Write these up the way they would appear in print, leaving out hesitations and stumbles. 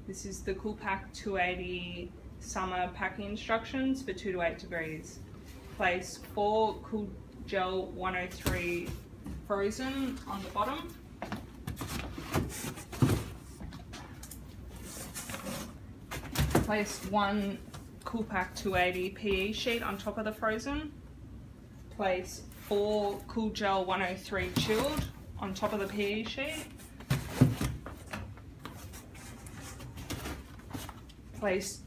This is the CoolPac280 summer packing instructions for 2 to 8 degrees. Place 4 Cool Gel 103 frozen on the bottom. Place 1 CoolPac280 PE sheet on top of the frozen. Place 4 Cool Gel 103 chilled on top of the PE sheet. Place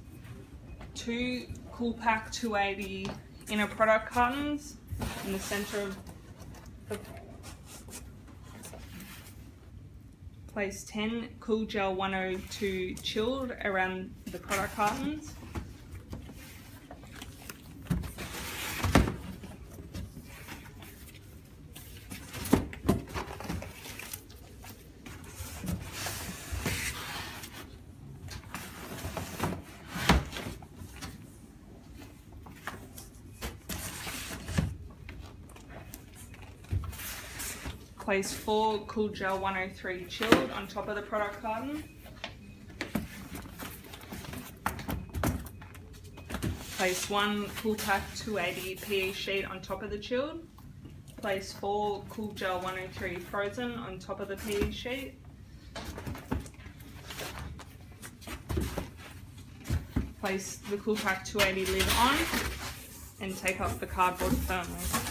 2 CoolPac280 inner product cartons in the center of the. Place 10 Cool Gel 102 chilled around the product cartons. Place 4 Cool Gel 103 chilled on top of the product carton. Place 1 CoolPac280 PE sheet on top of the chilled. Place 4 Cool Gel 103 frozen on top of the PE sheet. Place the CoolPac280 lid on and take off the cardboard firmly.